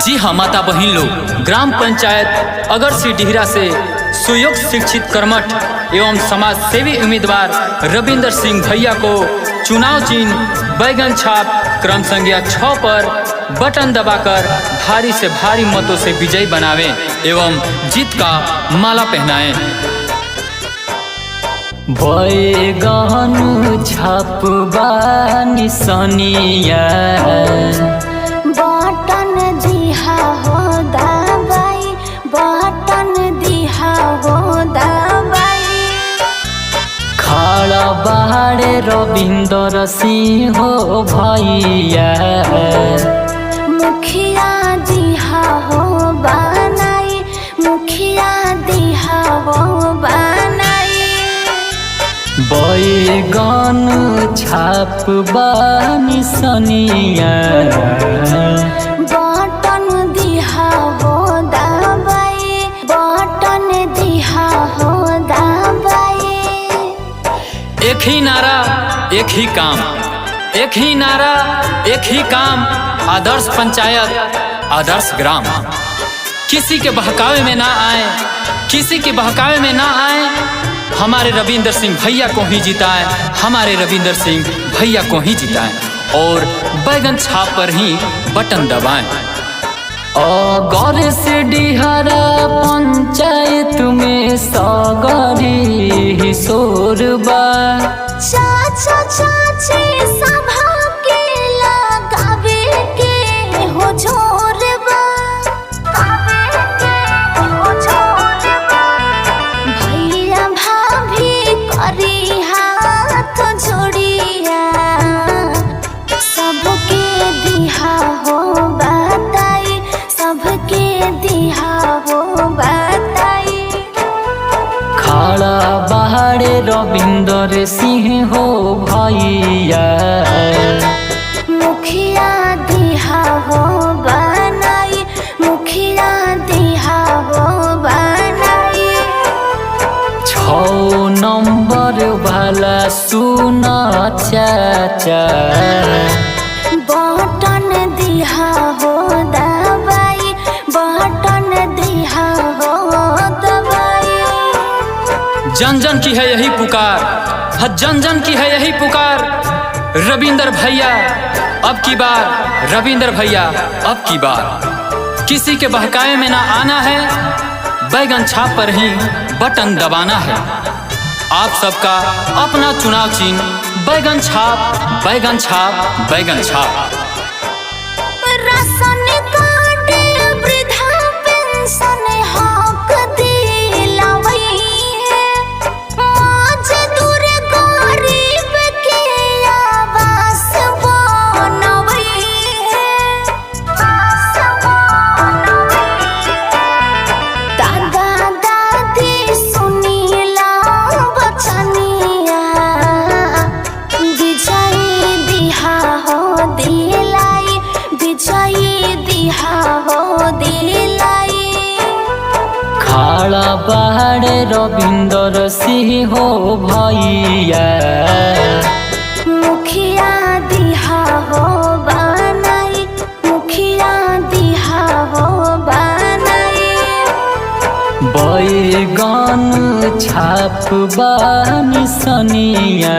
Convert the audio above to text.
जी हाँ माता बहन लोग, ग्राम पंचायत अगरसी डिहरा से सुयोग्य शिक्षित कर्मठ एवं समाज सेवी उम्मीदवार रविंदर सिंह भैया को चुनाव चिन्ह बैगन छाप क्रम संख्या 6 पर बटन दबाकर भारी से भारी मतों से विजयी बनावें एवं जीत का माला पहनाएं। बैगन छापबा निशानिया बटन दिहा हो दबाई, बटन दिहा हो दबाई। खड़ा बाड़े रविंदर सिंह भैया, मुखिया दिहा हो बनाई, मुखिया दिहा हो बनाई। बैगन छापबा निशानिया बटन दिहा हो दबाई, बटन दिहा हो दबाई। एक ही नारा एक ही काम, एक ही नारा एक ही काम, आदर्श पंचायत आदर्श ग्राम। किसी के बहकावे में ना आए, किसी के बहकावे में ना आए, हमारे रविंदर सिंह भैया को ही जिताएं, हमारे रविंदर सिंह भैया को ही जिताएं और बैगन छाप पर ही बटन दबाएं। अगर से डिहरा पंचायत में सगरी शोरबा, चाचा चाची सभा के लगावे के हो जोरबा, गावे के हो जोरबा। भैया भाभी करी हाथ जोड़िया, सबके दिहा हो बताई, सबके दिहा हो बताई। खड़ा बाड़े रविंदर सिंह भैया, मुखिया दिहा हो बनाई, मुखिया दिहा हो बनाई। 6 नंबर वाला सुना चाचा, बटन दिहा हो दबाई, बटन दिहा हो दबाई। जन जन की है यही पुकार, जन जन की है यही पुकार, रविंदर भैया अब की बार, रविंदर भैया अब की बार। किसी के बहकावे में ना आना है, बैगन छाप पर ही बटन दबाना है। आप सबका अपना चुनाव चिन्ह बैगन छाप, बैगन छाप, बैगन छाप। राशन कार्ड वृद्धा पेंशन हक दिलावई है, मजदूर गरीब के आवास बनवई है, आवास बनवई है। दादा दादी सुनीला बचनिया, विजयी दिहा हो दिलाई, विजयी दिहा हो दिलाई। खड़ा बाड़े रविंदर सिंह भैया, मुखिया दिहा हो बनाई, मुखिया दिहा हो बनाई। बैगन छापबा निशानिया